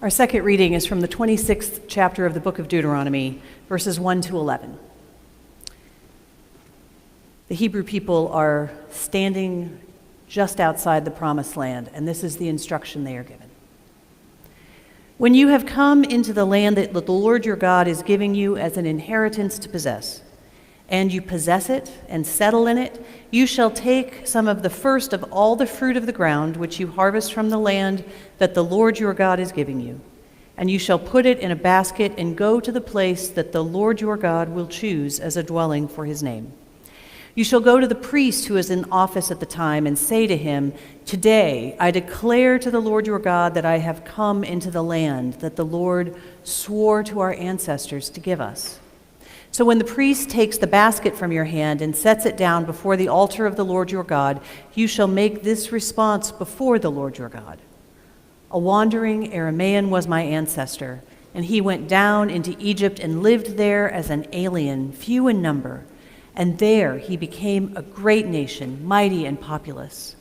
Our second reading is from the 26th chapter of the book of Deuteronomy, verses 1 to 11. The Hebrew people are standing just outside the promised land, and this is the instruction they are given. When you have come into the land that the Lord your God is giving you as an inheritance to possess, and you possess it and settle in it, you shall take some of the first of all the fruit of the ground which you harvest from the land that the Lord your God is giving you, and you shall put it in a basket and go to the place that the Lord your God will choose as a dwelling for his name. You shall go to the priest who is in office at the time and say to him, "Today I declare to the Lord your God that I have come into the land that the Lord swore to our ancestors to give us." So when the priest takes the basket from your hand and sets it down before the altar of the Lord your God, you shall make this response before the Lord your God. "A wandering Aramean was my ancestor, and he went down into Egypt and lived there as an alien, few in number. And there he became a great nation, mighty and populous.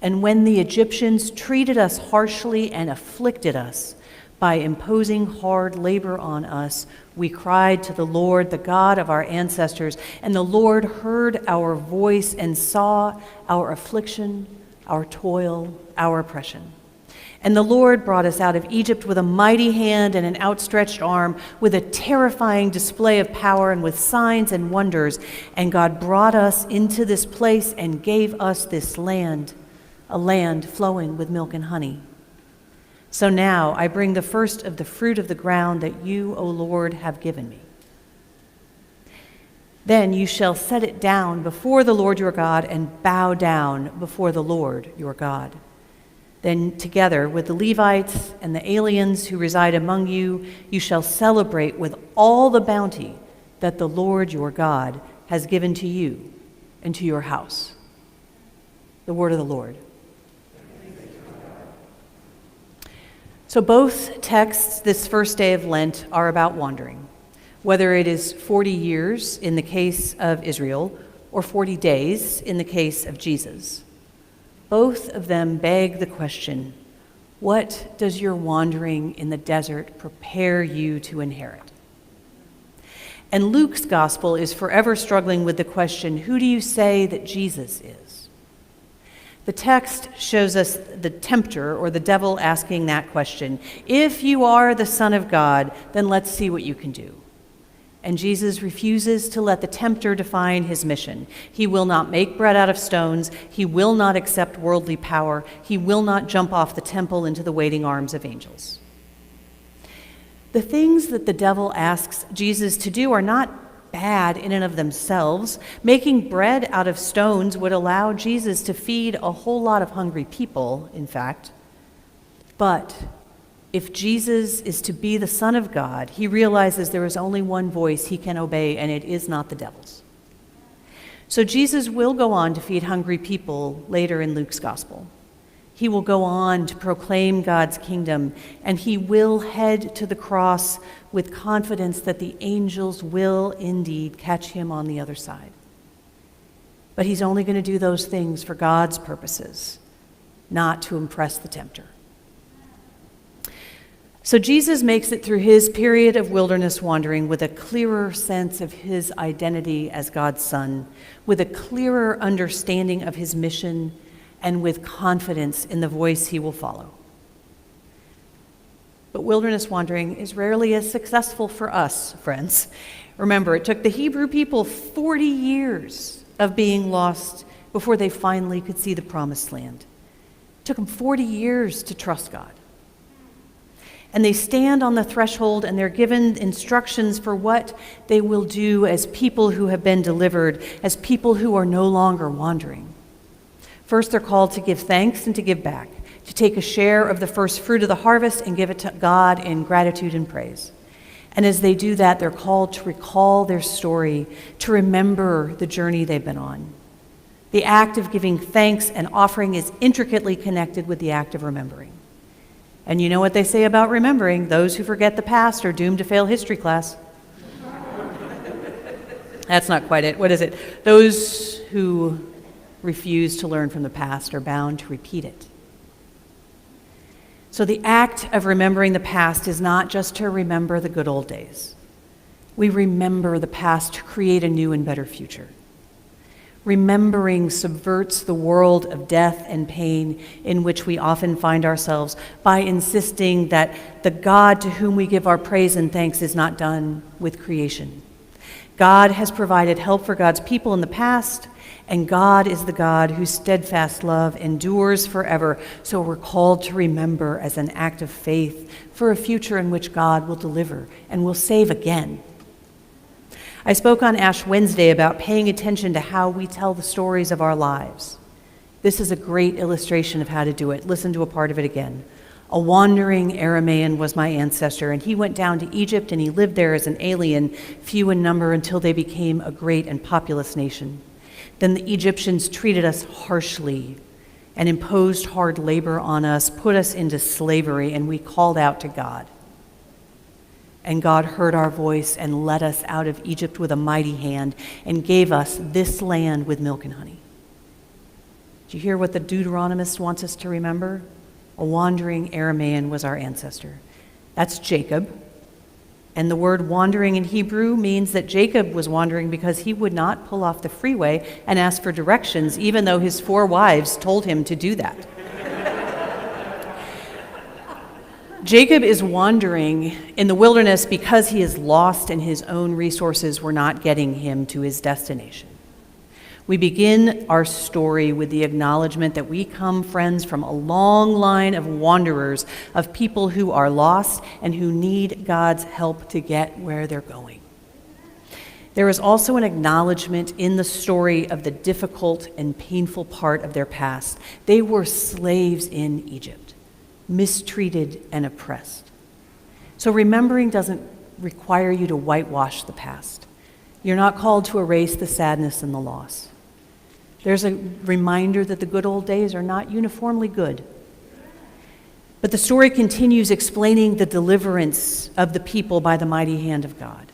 And when the Egyptians treated us harshly and afflicted us by imposing hard labor on us, we cried to the Lord, the God of our ancestors, and the Lord heard our voice and saw our affliction, our toil, our oppression. And the Lord brought us out of Egypt with a mighty hand and an outstretched arm, with a terrifying display of power and with signs and wonders. And God brought us into this place and gave us this land, a land flowing with milk and honey. So now I bring the first of the fruit of the ground that you, O Lord, have given me. Then you shall set it down before the Lord your God and bow down before the Lord your God. Then together with the Levites and the aliens who reside among you, you shall celebrate with all the bounty that the Lord your God has given to you and to your house. The word of the Lord. So both texts this first day of Lent are about wandering, whether it is 40 years in the case of Israel or 40 days in the case of Jesus. Both of them beg the question, what does your wandering in the desert prepare you to inherit? And Luke's gospel is forever struggling with the question, who do you say that Jesus is? The text shows us the tempter, or the devil, asking that question. If you are the Son of God, then let's see what you can do. And Jesus refuses to let the tempter define his mission. He will not make bread out of stones. He will not accept worldly power. He will not jump off the temple into the waiting arms of angels. The things that the devil asks Jesus to do are not bad in and of themselves. Making bread out of stones would allow Jesus to feed a whole lot of hungry people, in fact. But if Jesus is to be the Son of God, he realizes there is only one voice he can obey, and it is not the devil's. So Jesus will go on to feed hungry people later in Luke's gospel. He will go on to proclaim God's kingdom, and he will head to the cross with confidence that the angels will indeed catch him on the other side. But he's only going to do those things for God's purposes, not to impress the tempter. So Jesus makes it through his period of wilderness wandering with a clearer sense of his identity as God's Son, with a clearer understanding of his mission, and with confidence in the voice he will follow. But wilderness wandering is rarely as successful for us, friends. Remember, it took the Hebrew people 40 years of being lost before they finally could see the promised land. It took them 40 years to trust God. And they stand on the threshold and they're given instructions for what they will do as people who have been delivered, as people who are no longer wandering. First, they're called to give thanks and to give back, to take a share of the first fruit of the harvest and give it to God in gratitude and praise. And as they do that, they're called to recall their story, to remember the journey they've been on. The act of giving thanks and offering is intricately connected with the act of remembering. And you know what they say about remembering: those who forget the past are doomed to fail history class. That's not quite it. What is it? Those who refuse to learn from the past are bound to repeat it. So the act of remembering the past is not just to remember the good old days. We remember the past to create a new and better future. Remembering subverts the world of death and pain in which we often find ourselves by insisting that the God to whom we give our praise and thanks is not done with creation. God has provided help for God's people in the past, and God is the God whose steadfast love endures forever. So we're called to remember as an act of faith for a future in which God will deliver and will save again. I spoke on Ash Wednesday about paying attention to how we tell the stories of our lives. This is a great illustration of how to do it. Listen to a part of it again. A wandering Aramaean was my ancestor, and he went down to Egypt, and he lived there as an alien, few in number, until they became a great and populous nation. Then the Egyptians treated us harshly and imposed hard labor on us, put us into slavery, and we called out to God. And God heard our voice and led us out of Egypt with a mighty hand and gave us this land with milk and honey. Do you hear what the Deuteronomist wants us to remember? A wandering Aramaean was our ancestor. That's Jacob. And the word wandering in Hebrew means that Jacob was wandering because he would not pull off the freeway and ask for directions, even though his 4 wives told him to do that. Jacob is wandering in the wilderness because he is lost and his own resources were not getting him to his destination. We begin our story with the acknowledgement that we come, friends, from a long line of wanderers, of people who are lost and who need God's help to get where they're going. There is also an acknowledgement in the story of the difficult and painful part of their past. They were slaves in Egypt, mistreated and oppressed. So remembering doesn't require you to whitewash the past. You're not called to erase the sadness and the loss. There's a reminder that the good old days are not uniformly good. But the story continues explaining the deliverance of the people by the mighty hand of God.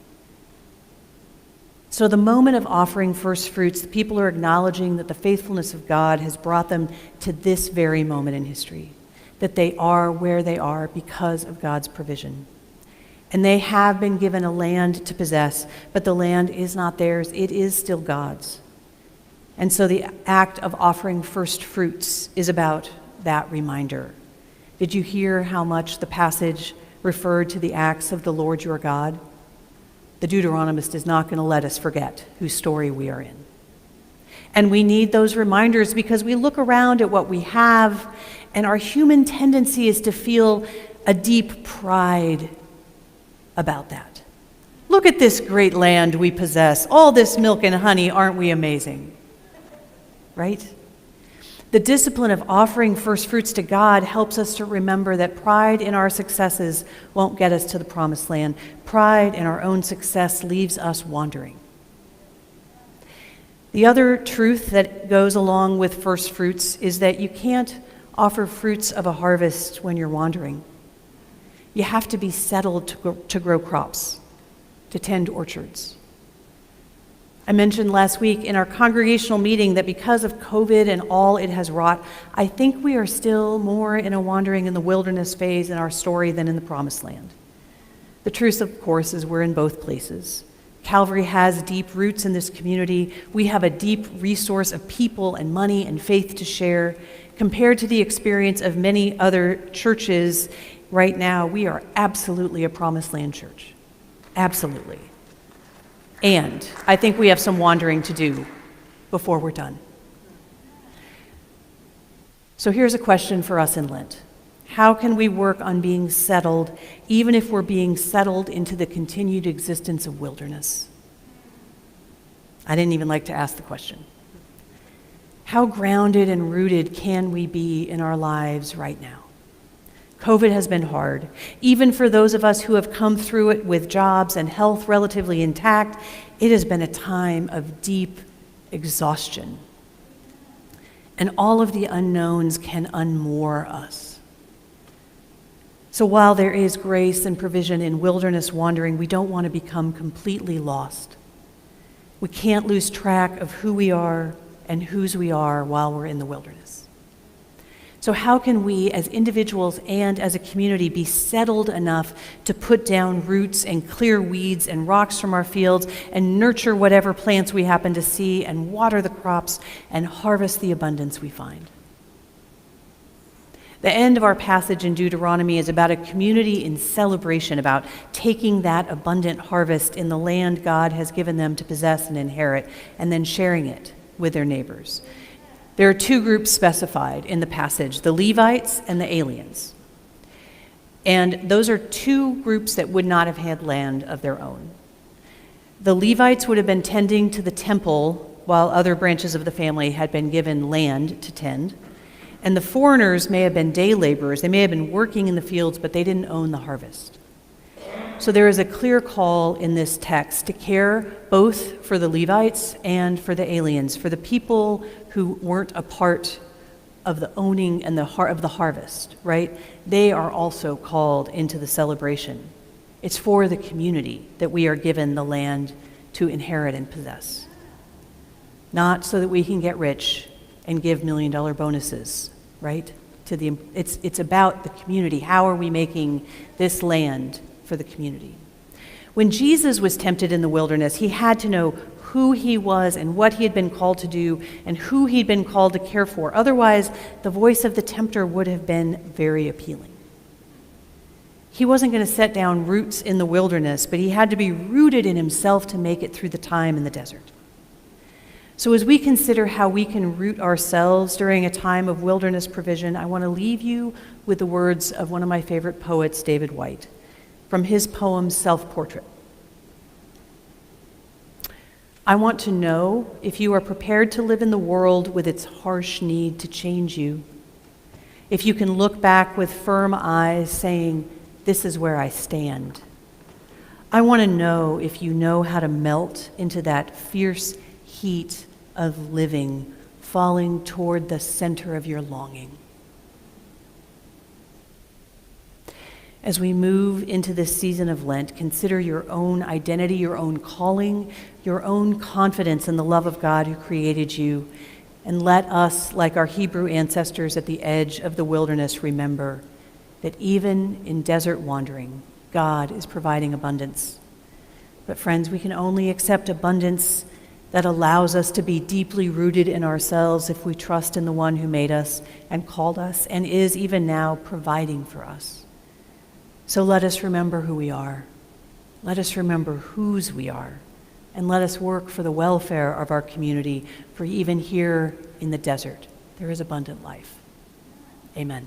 So the moment of offering first fruits, the people are acknowledging that the faithfulness of God has brought them to this very moment in history, that they are where they are because of God's provision. And they have been given a land to possess, but the land is not theirs, it is still God's. And so the act of offering first fruits is about that reminder. Did you hear how much the passage referred to the acts of the Lord your God? The Deuteronomist is not going to let us forget whose story we are in. And we need those reminders because we look around at what we have, and our human tendency is to feel a deep pride about that. Look at this great land we possess. All this milk and honey, aren't we amazing? Right? The discipline of offering first fruits to God helps us to remember that pride in our successes won't get us to the promised land. Pride in our own success leaves us wandering. The other truth that goes along with first fruits is that you can't offer fruits of a harvest when you're wandering. You have to be settled to grow crops, to tend orchards. I mentioned last week in our congregational meeting that because of COVID and all it has wrought, I think we are still more in a wandering in the wilderness phase in our story than in the promised land. The truth, of course, is we're in both places. Calvary has deep roots in this community. We have a deep resource of people and money and faith to share. Compared to the experience of many other churches right now, we are absolutely a promised land church. Absolutely. And I think we have some wandering to do before we're done. So here's a question for us in Lent. How can we work on being settled, even if we're being settled into the continued existence of wilderness? I didn't even like to ask the question. How grounded and rooted can we be in our lives right now? COVID has been hard. Even for those of us who have come through it with jobs and health relatively intact, it has been a time of deep exhaustion. And all of the unknowns can unmoor us. So while there is grace and provision in wilderness wandering, we don't want to become completely lost. We can't lose track of who we are and whose we are while we're in the wilderness. So how can we as individuals and as a community be settled enough to put down roots and clear weeds and rocks from our fields and nurture whatever plants we happen to see and water the crops and harvest the abundance we find? The end of our passage in Deuteronomy is about a community in celebration, about taking that abundant harvest in the land God has given them to possess and inherit, and then sharing it with their neighbors. There are two groups specified in the passage, the Levites and the aliens. And those are two groups that would not have had land of their own. The Levites would have been tending to the temple while other branches of the family had been given land to tend. And the foreigners may have been day laborers. They may have been working in the fields, but they didn't own the harvest. So there is a clear call in this text to care both for the Levites and for the aliens, for the people who weren't a part of the owning and of the harvest, right? They are also called into the celebration. It's for the community that we are given the land to inherit and possess. Not so that we can get rich and give $1 million bonuses, right? It's about the community. How are we making this land for the community? When Jesus was tempted in the wilderness, he had to know who he was and what he had been called to do and who he'd been called to care for. Otherwise, the voice of the tempter would have been very appealing. He wasn't going to set down roots in the wilderness, but he had to be rooted in himself to make it through the time in the desert. So as we consider how we can root ourselves during a time of wilderness provision, I want to leave you with the words of one of my favorite poets, David Whyte, from his poem, Self-Portrait. I want to know if you are prepared to live in the world with its harsh need to change you. If you can look back with firm eyes saying, "This is where I stand." I want to know if you know how to melt into that fierce heat of living, falling toward the center of your longing. As we move into this season of Lent, consider your own identity, your own calling, your own confidence in the love of God who created you. And let us, like our Hebrew ancestors at the edge of the wilderness, remember that even in desert wandering, God is providing abundance. But friends, we can only accept abundance that allows us to be deeply rooted in ourselves if we trust in the one who made us and called us and is even now providing for us. So let us remember who we are. Let us remember whose we are. And let us work for the welfare of our community, for even here in the desert, there is abundant life. Amen.